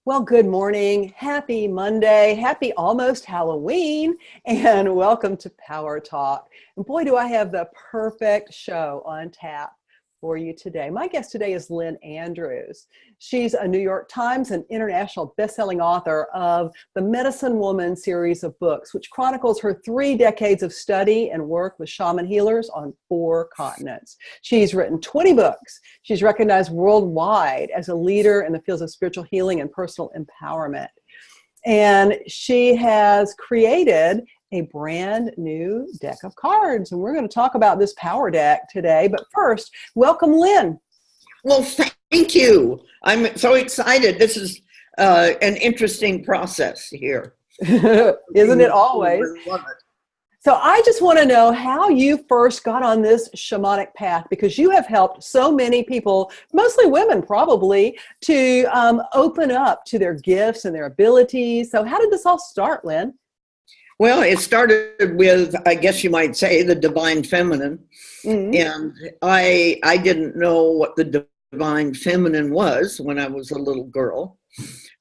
Well, good morning. Happy Monday. Happy almost Halloween. And welcome to Power Talk. And boy, do I have the perfect show on tap for you today. My guest today is Lynn Andrews. She's a New York Times and international best-selling author of the Medicine Woman series of books, which chronicles her 3 decades of study and work with shaman healers on 4 continents. She's written 20 books. She's recognized worldwide as a leader in the fields of spiritual healing and personal empowerment. And she has created a brand new deck of cards. And we're going to talk about this power deck today. But first, welcome, Lynn. Well, thank you. I'm so excited. This is an interesting process here. Isn't it always? So I just want to know how you first got on this shamanic path, because you have helped so many people, mostly women probably, to open up to their gifts and their abilities. So how did this all start, Lynn? Well, it started with, I guess you might say, the divine feminine. Mm-hmm. And I didn't know what the divine feminine was when I was a little girl.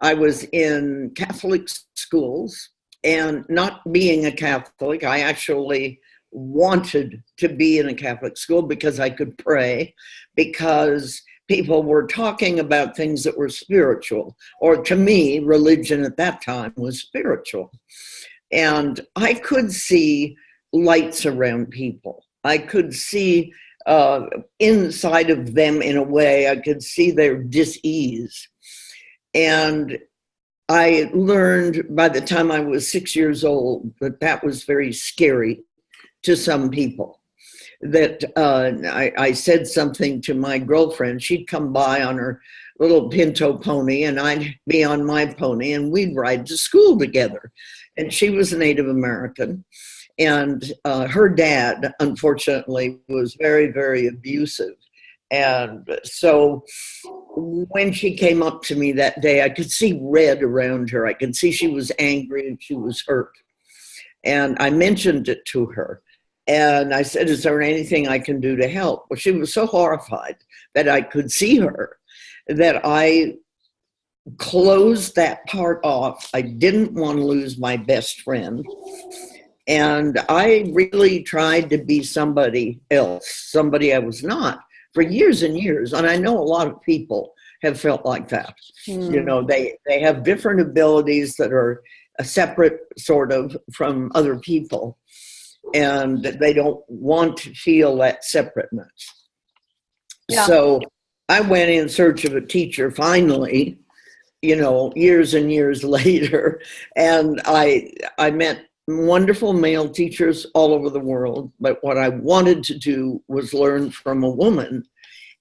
I was in Catholic schools, and not being a Catholic, I actually wanted to be in a Catholic school because I could pray, because people were talking about things that were spiritual, or to me, religion at that time was spiritual. And I could see lights around people. I could see inside of them in a way. I could see their dis-ease. And I learned by the time I was 6 years old that that was very scary to some people. That I said something to my girlfriend. She'd come by on her little pinto pony, and I'd be on my pony, and we'd ride to school together. And she was a Native American, and her dad, unfortunately, was very, very abusive. And so when she came up to me that day, I could see red around her. I could see she was angry and she was hurt. And I mentioned it to her. And I said, is there anything I can do to help? Well, she was so horrified that I could see her that I closed that part off. I didn't want to lose my best friend. And I really tried to be somebody else, somebody I was not, for years and years. And I know a lot of people have felt like that. You know, they have different abilities that are separate sort of from other people, and they don't want to feel that separateness. Yeah. So I went in search of a teacher finally, you know, years and years later, and I met wonderful male teachers all over the world. But what I wanted to do was learn from a woman.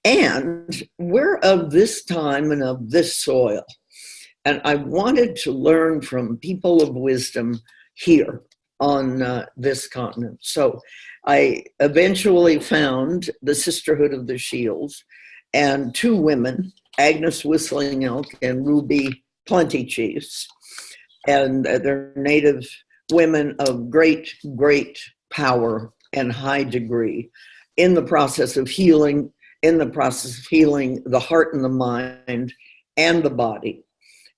And we're of this time and of this soil. And I wanted to learn from people of wisdom here on this continent. So I eventually found the Sisterhood of the Shields and 2 women, Agnes Whistling Elk and Ruby Plenty Chiefs. And they're Native women of great, great power and high degree in the process of healing, the heart and the mind and the body.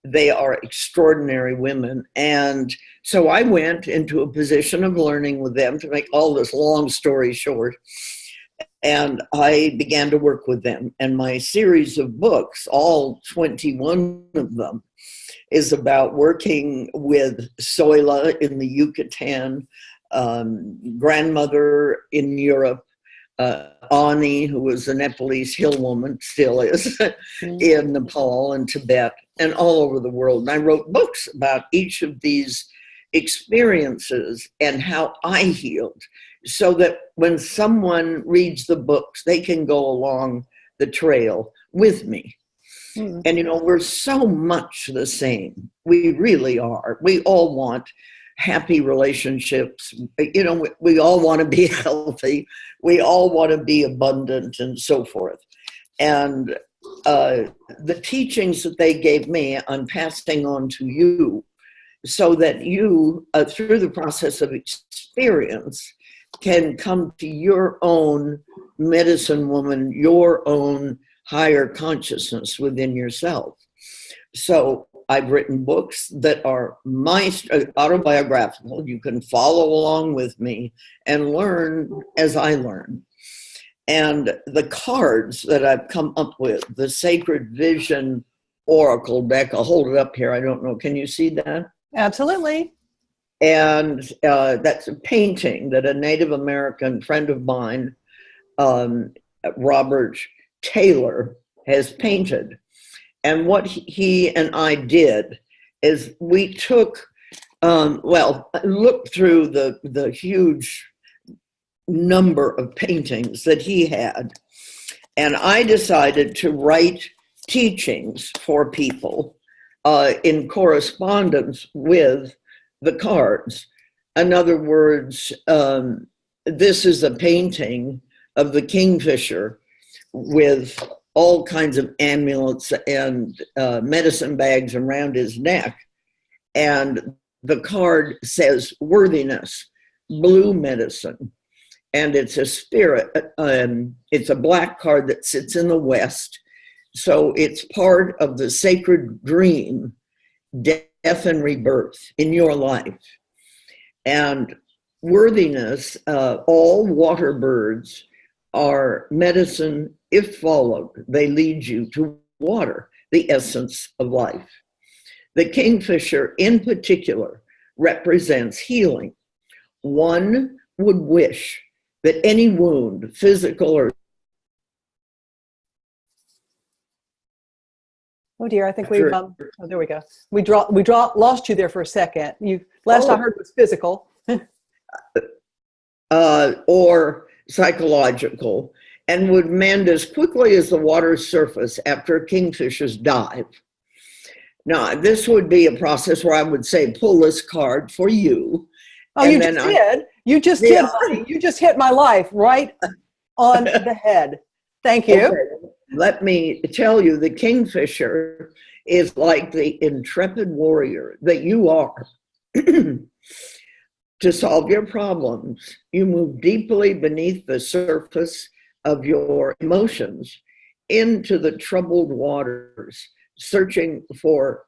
They are extraordinary women. And so I went into a position of learning with them, to make all this long story short. And I began to work with them. And my series of books, all 21 of them, is about working with Soila in the Yucatan, grandmother in Europe, Ani, who was a Nepalese hill woman, still is, in Nepal and Tibet, and all over the world. And I wrote books about each of these experiences and how I healed, so that when someone reads the books, they can go along the trail with me. And, you know, we're so much the same. We really are. We all want happy relationships. You know, we all want to be healthy. We all want to be abundant and so forth. And the teachings that they gave me, I'm passing on to you, so that you, through the process of experience, can come to your own medicine woman, your own higher consciousness within yourself. So I've written books that are my autobiographical. You can follow along with me and learn as I learn. And the cards that I've come up with, the Sacred Vision Oracle deck, I'll hold it up here. I don't know. Can you see that? Absolutely. And that's a painting that a Native American friend of mine, Robert Taylor, has painted. And what he and I did is we took, looked through the huge number of paintings that he had, and I decided to write teachings for people in correspondence with the cards. In other words, this is a painting of the kingfisher with all kinds of amulets and medicine bags around his neck. And the card says worthiness, blue medicine. And it's a spirit. It's a black card that sits in the west. So it's part of the sacred dream, death and rebirth in your life. And worthiness, all water birds are medicine if followed. They lead you to water, the essence of life. The kingfisher in particular represents healing. One would wish that any wound, physical or... Oh dear, I think we've, oh, there we go. Lost you there for a second. Last I heard was physical. Or psychological, and would mend as quickly as the water's surface after a kingfisher's dive. Now, this would be a process where I would say, pull this card for you. Oh, you just did. You just did. You just hit my life right on the head. Thank you. Okay. Let me tell you, the kingfisher is like the intrepid warrior that you are. To solve your problems, you move deeply beneath the surface of your emotions into the troubled waters, searching for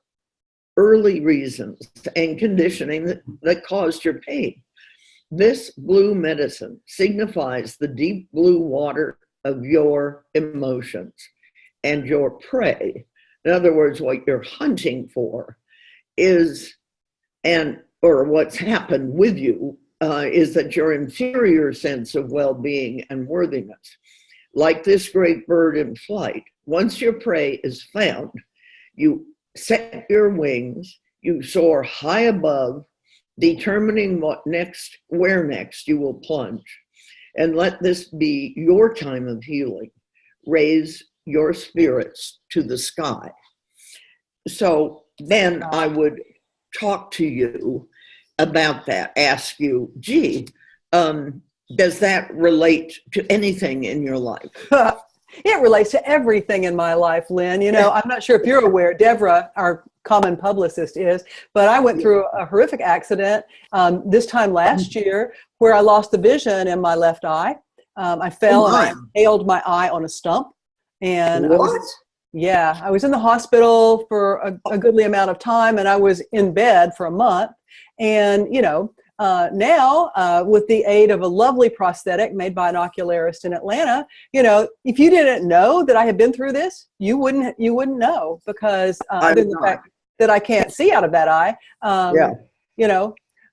early reasons and conditioning that caused your pain. This blue medicine signifies the deep blue water of your emotions and your prey. In other words, what you're hunting for is, or what's happened with you, is that your inferior sense of well-being and worthiness, like this great bird in flight, once your prey is found, you set your wings, you soar high above, determining where next you will plunge. And let this be your time of healing. Raise your spirits to the sky. So then I would talk to you about that, ask you, gee, does that relate to anything in your life? It relates to everything in my life, Lynn. You know, I'm not sure if you're aware, Deborah, our common publicist, is, but I went through a horrific accident this time last year where I lost the vision in my left eye. I fell and I impaled my eye on a stump. And I was in the hospital for a goodly amount of time, and I was in bed for a month. And, now with the aid of a lovely prosthetic made by an ocularist in Atlanta, if you didn't know that I had been through this, you wouldn't know, because other than the fact that I can't see out of that eye,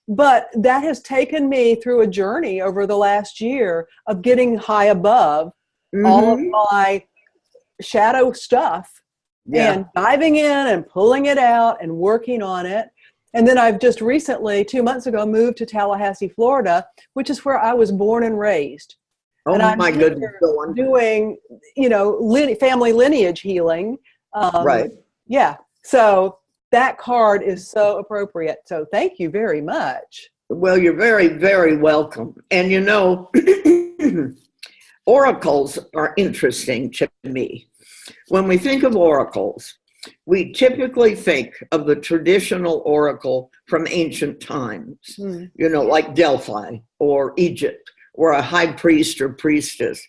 but that has taken me through a journey over the last year of getting high above all of my shadow stuff and diving in and pulling it out and working on it. And then I've just recently, 2 months ago, moved to Tallahassee, Florida, which is where I was born and raised. Oh, and my goodness. Doing, family lineage healing. Right. Yeah. So that card is so appropriate. So thank you very much. Well, you're very, very welcome. And oracles are interesting to me. When we think of oracles, we typically think of the traditional oracle from ancient times, like Delphi or Egypt, where a high priest or priestess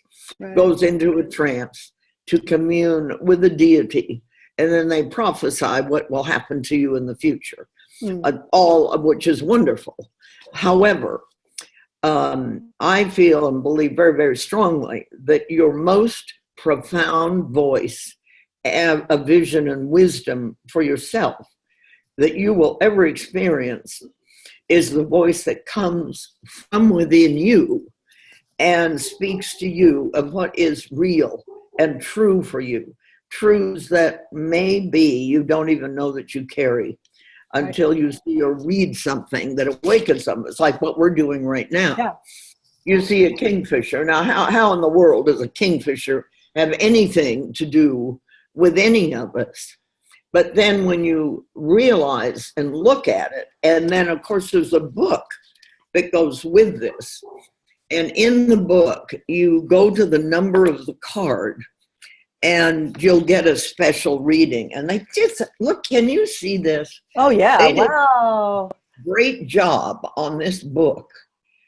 goes into a trance to commune with the deity and then they prophesy what will happen to you in the future, Mm. all of which is wonderful. However, I feel and believe very, very strongly that your most profound voice, a vision and wisdom for yourself that you will ever experience is the voice that comes from within you and speaks to you of what is real and true for you. Truths that maybe you don't even know that you carry until you see or read something that awakens them. It's like what we're doing right now. Yeah. You see a kingfisher. Now, how in the world does a kingfisher have anything to do with any of us? But then when you realize and look at it, and then of course there's a book that goes with this. And in the book, you go to the number of the card and you'll get a special reading. And they just, look, can you see this? Oh, yeah. They did Wow. a great job on this book.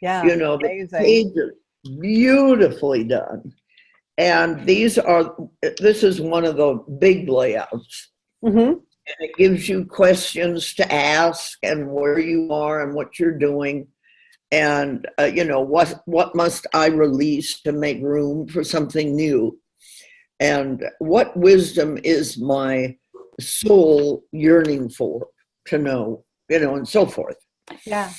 Yeah. You know, the pages beautifully done. And this is one of the big layouts. Mm-hmm. And it gives you questions to ask and where you are and what you're doing. And, you know, what must I release to make room for something new? And what wisdom is my soul yearning for to know, you know, and so forth. Yeah.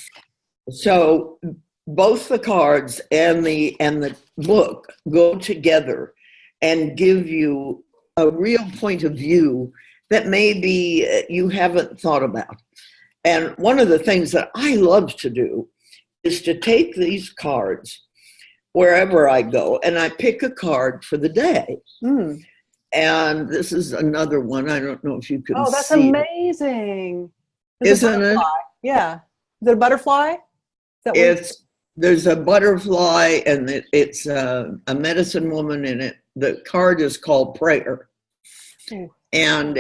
So both the cards and the book go together and give you a real point of view that maybe you haven't thought about. And one of the things that I love to do is to take these cards wherever I go, and I pick a card for the day. Mm. And this is another one. I don't know if you can see. Oh, that's amazing. Isn't it? Yeah. Is it a butterfly? There's a butterfly, and it's a medicine woman in it. The card is called Prayer. Mm. And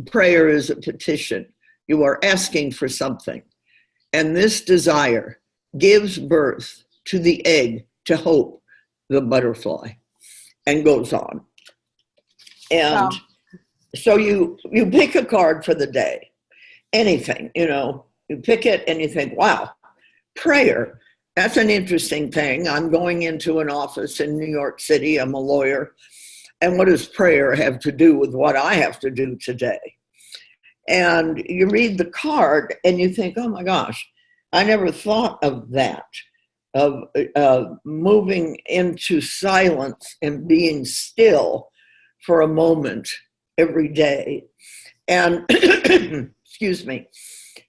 prayer is a petition. You are asking for something. And this desire gives birth to the egg, to hope, the butterfly, and goes on. And so you pick a card for the day, anything, you know, you pick it and you think, wow, prayer, that's an interesting thing. I'm going into an office in New York City. I'm a lawyer. And what does prayer have to do with what I have to do today? And you read the card and you think, oh my gosh, I never thought of that, of moving into silence and being still for a moment every day. And, excuse me,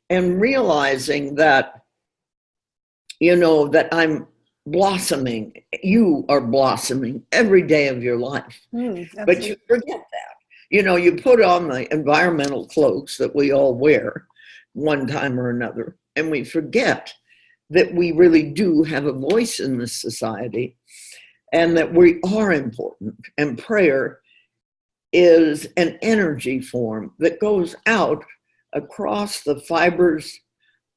and realizing that, you know, that I'm blossoming. You are blossoming every day of your life. But you forget that. You know, you put on the environmental clothes that we all wear one time or another, and we forget that we really do have a voice in this society and that we are important. And prayer is an energy form that goes out across the fibers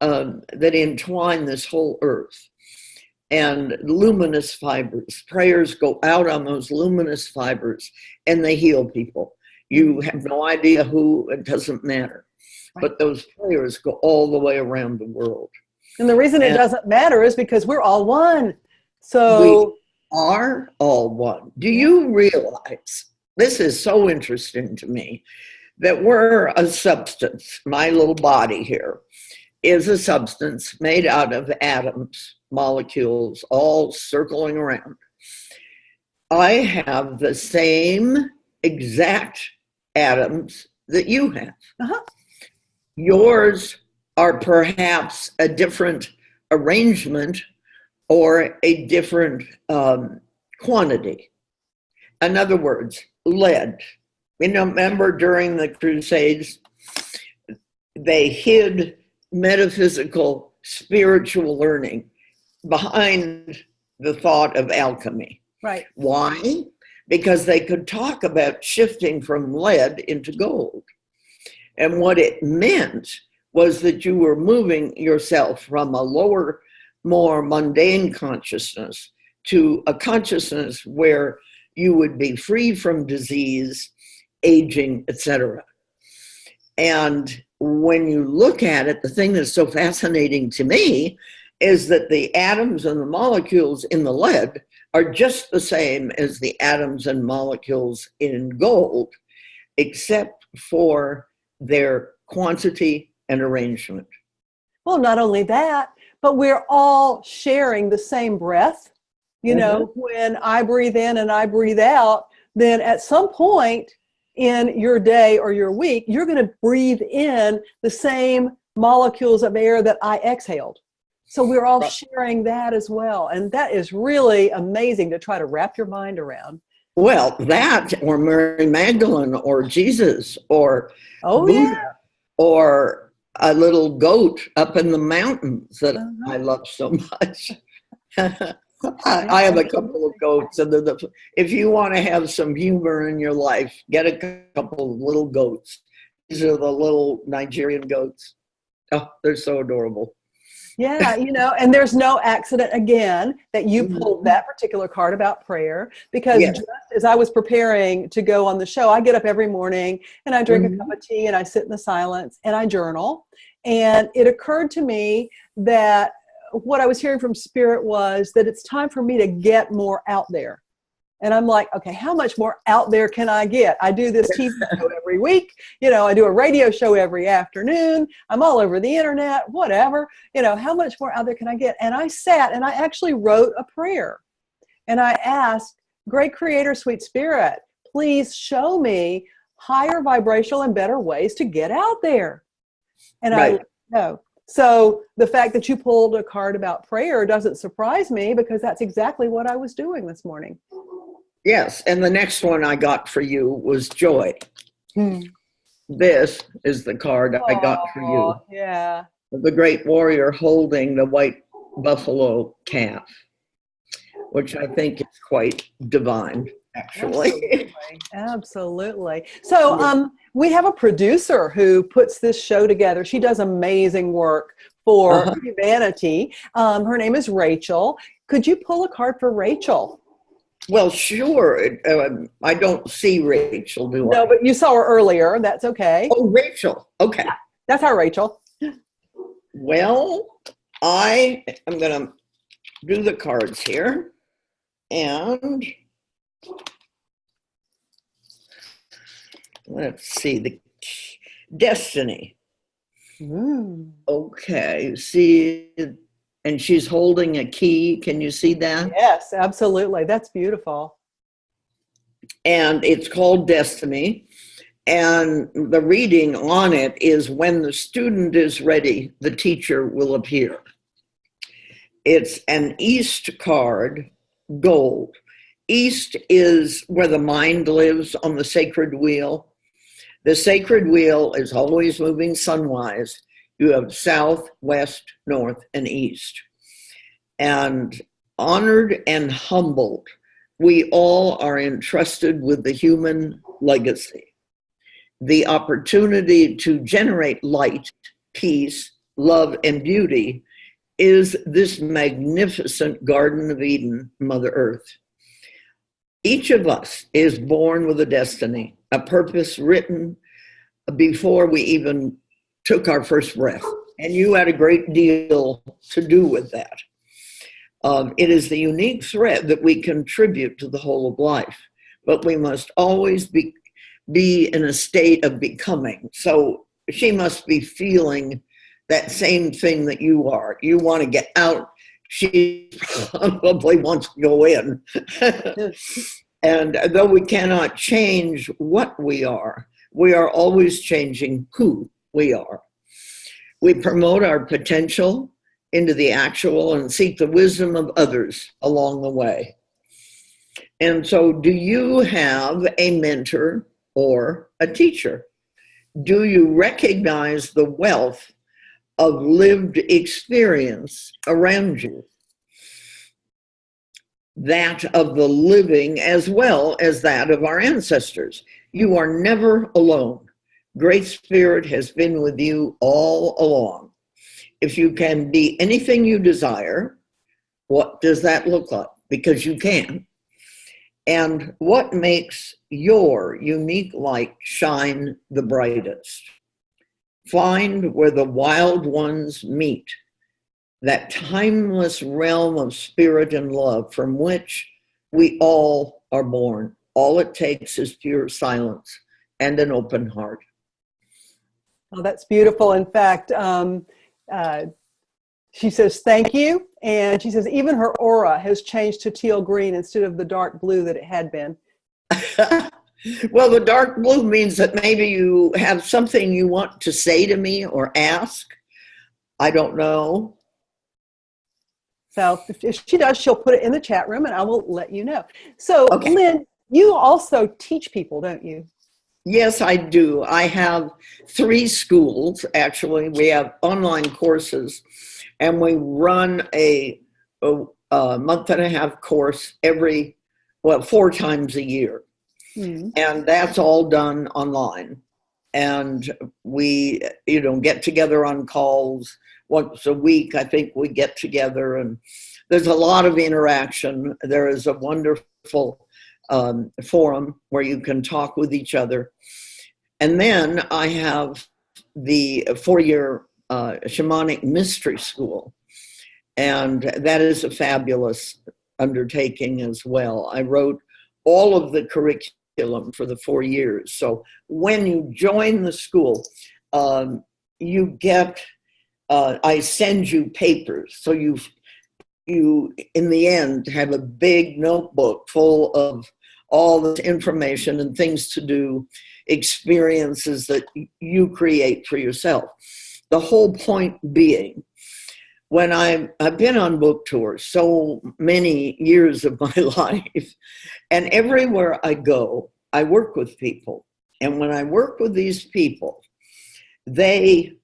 that entwine this whole earth. And luminous fibers, prayers go out on those luminous fibers and they heal people. You have no idea who, it doesn't matter. But those prayers go all the way around the world. And the reason it doesn't matter is because we're all one. So we are all one. Do you realize, this is so interesting to me, that we're a substance, my little body here is a substance made out of atoms, molecules, all circling around. I have the same exact atoms that you have. Uh-huh. Yours are perhaps a different arrangement or a different quantity. In other words, lead. You know, remember during the Crusades, they hid metaphysical, spiritual learning behind the thought of alchemy. Right. Why? Because they could talk about shifting from lead into gold. And what it meant was that you were moving yourself from a lower, more mundane consciousness to a consciousness where you would be free from disease, aging, etc. And when you look at it, the thing that's so fascinating to me is that the atoms and the molecules in the lead are just the same as the atoms and molecules in gold, except for their quantity and arrangement. Well, not only that, but we're all sharing the same breath. You know, when I breathe in and I breathe out, then at some point in your day or your week, you're going to breathe in the same molecules of air that I exhaled. So we're all sharing that as well. And that is really amazing to try to wrap your mind around. Well, that, or Mary Magdalene, or Jesus, or Buddha, or a little goat up in the mountains that I love so much. I have a couple of goats, and if you want to have some humor in your life, get a couple of little goats. These are the little Nigerian goats. Oh, they're so adorable. Yeah, you know, and there's no accident again that you pulled that particular card about prayer, because just as I was preparing to go on the show, I get up every morning and I drink a cup of tea and I sit in the silence and I journal. And it occurred to me that what I was hearing from Spirit was that it's time for me to get more out there. And I'm like, okay, how much more out there can I get? I do this TV show every week. You know, I do a radio show every afternoon. I'm all over the internet, whatever. You know, how much more out there can I get? And I sat and I actually wrote a prayer. And I asked, Great Creator, Sweet Spirit, please show me higher vibrational and better ways to get out there. And I know. So the fact that you pulled a card about prayer doesn't surprise me, because that's exactly what I was doing this morning. Yes, and the next one I got for you was joy. This is the card I got for you. Yeah. The great warrior holding the white buffalo calf, which I think is quite divine, actually. Absolutely. So we have a producer who puts this show together. She does amazing work for humanity. Her name is Rachel. Could you pull a card for Rachel? Well, sure. I don't see Rachel, do I? No, but you saw her earlier. That's okay. Oh, Rachel. Okay. Yeah, that's our Rachel. Well, I am going to do the cards here. And let's see, the destiny. Okay. See, and she's holding a key. Can you see that? Yes, absolutely. That's beautiful. And it's called Destiny. And the reading on it is, when the student is ready, the teacher will appear. It's an East card, gold. East is where the mind lives, on the sacred wheel. The sacred wheel is always moving sunwise. You have south, west, north, and east. And honored and humbled, we all are entrusted with the human legacy, the opportunity to generate light, peace, love, and beauty is this magnificent Garden of Eden, Mother Earth. Each of us is born with a destiny, a purpose written before we even took our first breath. And you had a great deal to do with that. It is the unique thread that we contribute to the whole of life, but we must always be in a state of becoming. So she must be feeling that same thing that you are. You want to get out. She probably wants to go in. And though we cannot change what we are always changing who we are. We promote our potential into the actual and seek the wisdom of others along the way. And so, do you have a mentor or a teacher? Do you recognize the wealth of lived experience around you? That of the living as well as that of our ancestors. You are never alone. Great Spirit has been with you all along. If you can be anything you desire, what does that look like? Because you can. And what makes your unique light shine the brightest? find where the wild ones meet, that timeless realm of spirit and love from which we all are born. All it takes is pure silence and an open heart. Oh, that's beautiful. In fact, she says, thank you. And she says, even her aura has changed to teal green instead of the dark blue that it had been. Well, the dark blue means that maybe you have something you want to say to me or ask. I don't know. So if she does, she'll put it in the chat room and I will let you know. So, Okay. Lynn, you also teach people, don't you? Yes, I do. I have 3 schools, actually. We have online courses, and we run a month and a half course 4 times a year. Mm. And that's all done online. And we, get together on calls once a week. I think we get together, and there's a lot of interaction. There is a wonderful forum where you can talk with each other. And then I have the 4-year shamanic mystery school, and that is a fabulous undertaking as well. I wrote all of the curriculum for the 4 years. So when you join the school, you get, I send you papers. So you in the end have a big notebook full of all this information and things to do, experiences that you create for yourself. The whole point being, when I've been on book tours so many years of my life, and everywhere I go, I work with people. And when I work with these people, they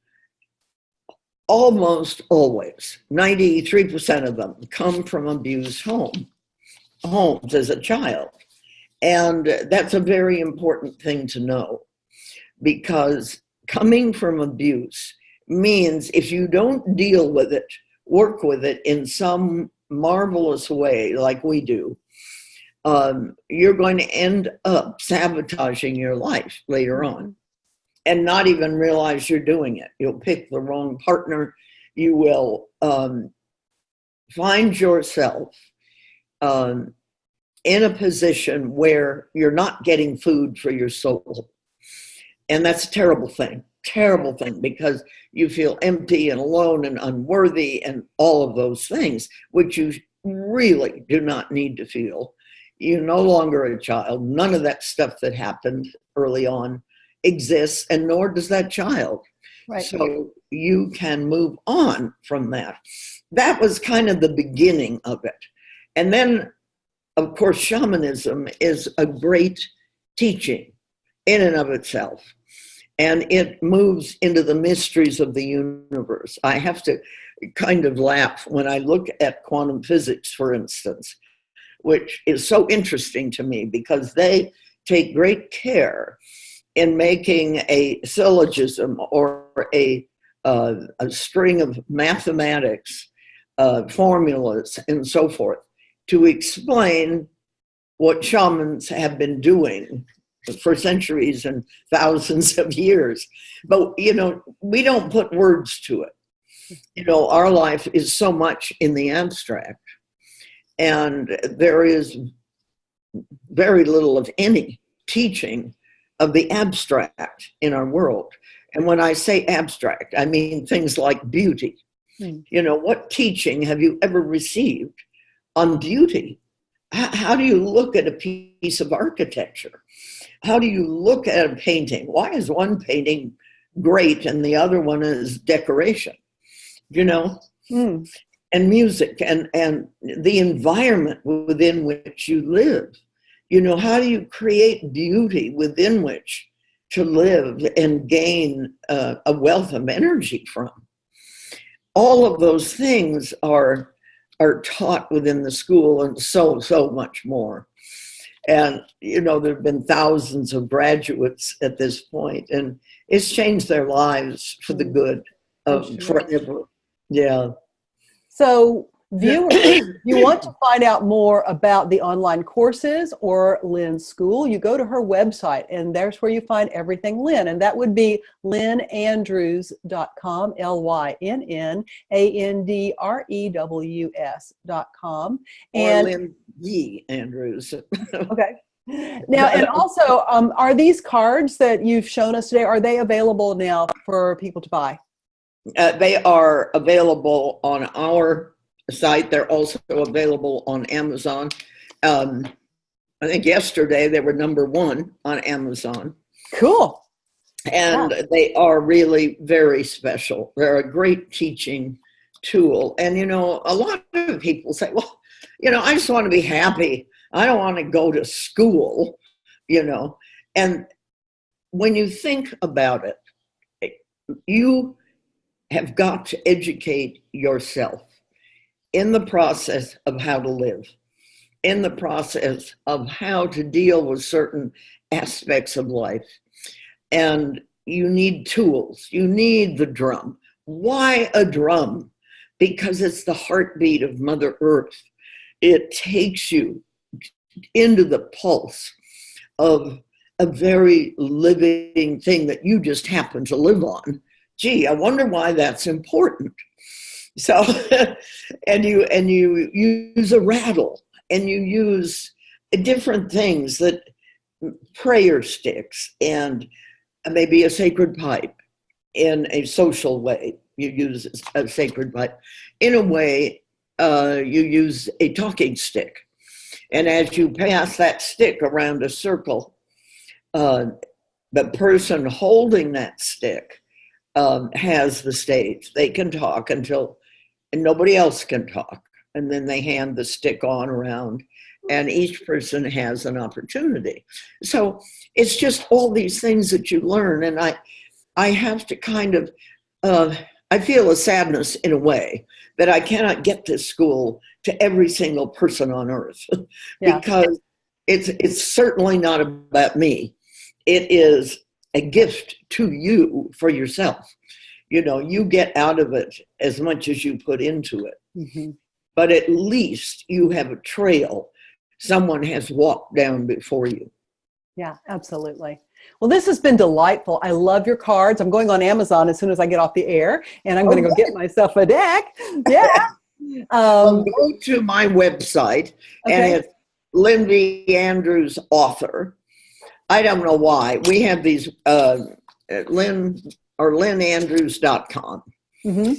almost always, 93% of them, come from abused homes as a child. And that's a very important thing to know, because coming from abuse means if you don't deal with it, work with it in some marvelous way like we do, you're going to end up sabotaging your life later on and not even realize you're doing it. You'll pick the wrong partner. You will find yourself in a position where you're not getting food for your soul. And that's a terrible thing, because you feel empty and alone and unworthy and all of those things, which you really do not need to feel. You're no longer a child. None of that stuff that happened early on exists, and nor does that child. Right. So you can move on from that. That was kind of the beginning of it. And then, of course, shamanism is a great teaching in and of itself. And it moves into the mysteries of the universe. I have to kind of laugh when I look at quantum physics, for instance, which is so interesting to me because they take great care in making a syllogism or a string of mathematics, formulas, and so forth to explain what shamans have been doing for centuries and thousands of years. But, we don't put words to it. Our life is so much in the abstract, and there is very little of any teaching of the abstract in our world. And when I say abstract, I mean things like beauty. What teaching have you ever received on beauty? How do you look at a piece of architecture? How do you look at a painting? Why is one painting great and the other one is decoration? And music and the environment within which you live. How do you create beauty within which to live and gain a wealth of energy from? All of those things are taught within the school, and so much more. And, there have been thousands of graduates at this point, and it's changed their lives for the good forever. Yeah. So Viewers, if you want to find out more about the online courses or Lynn's school, you go to her website, and there's where you find everything Lynn. And that would be lynnandrews.com, LYNNANDREWS.com. Or Lynn G. Andrews. Okay. Now, and also, are these cards that you've shown us today, are they available now for people to buy? They are available on our site. They're also available on Amazon. I think yesterday they were #1 on Amazon. Cool. And they are really very special. They're a great teaching tool. And, you know, a lot of people say, well, you know, I just want to be happy. I don't want to go to school, you know. And when you think about it, you have got to educate yourself in the process of how to live, in the process of how to deal with certain aspects of life. And you need tools. You need the drum. Why a drum? Because it's the heartbeat of Mother Earth. It takes you into the pulse of a very living thing that you just happen to live on. Gee, I wonder why that's important. So, and you use a rattle, and you use different things, that prayer sticks, and maybe a sacred pipe. In a social way, you use a sacred pipe. In a way, you use a talking stick. And as you pass that stick around a circle, the person holding that stick has the stage. They can talk until and nobody else can talk. And then they hand the stick on around, and each person has an opportunity. So it's just all these things that you learn. And I have to kind of, I feel a sadness in a way that I cannot get this school to every single person on earth. Because it's certainly not about me. It is a gift to you for yourself. You know, you get out of it as much as you put into it. Mm-hmm. But at least you have a trail someone has walked down before you. Yeah, absolutely. Well, this has been delightful. I love your cards. I'm going on Amazon as soon as I get off the air, and I'm going to go get myself a deck. Yeah. Well, go to my website, and it's Lynn V. Andrews author. I don't know why. We have these Lynn or lynnandrews.com. Mm-hmm.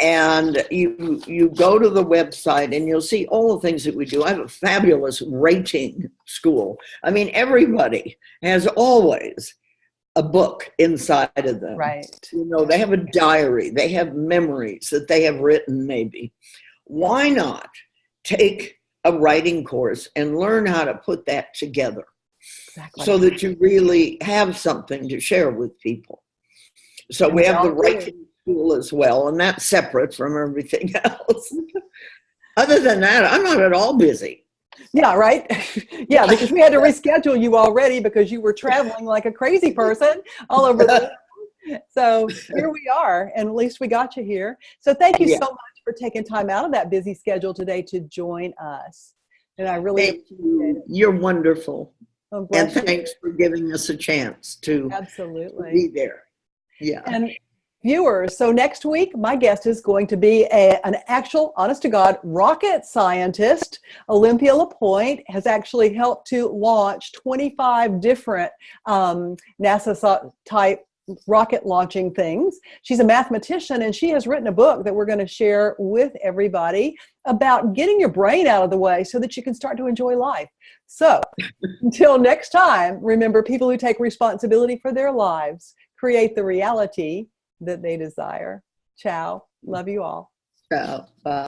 And you go to the website and you'll see all the things that we do. I have a fabulous rating school. I mean, everybody has always a book inside of them. Right. You know, they have a diary. They have memories that they have written maybe. Why not take a writing course and learn how to put that together? Exactly. So that you really have something to share with people. So we have the writing school as well, and that's separate from everything else. Other than that, I'm not at all busy. Yeah, right? Yeah, because we had to reschedule you already because you were traveling like a crazy person all over the world. So here we are, and at least we got you here. So thank you so much for taking time out of that busy schedule today to join us. And I really appreciate it. You're wonderful. Oh, and thanks for giving us a chance to be there. Yeah. And viewers, so next week, my guest is going to be an actual, honest to God, rocket scientist. Olympia LaPointe has actually helped to launch 25 different NASA-type rocket launching things. She's a mathematician, and she has written a book that we're going to share with everybody about getting your brain out of the way so that you can start to enjoy life. So until next time, remember, people who take responsibility for their lives create the reality that they desire. Ciao. Love you all. Ciao. Bye.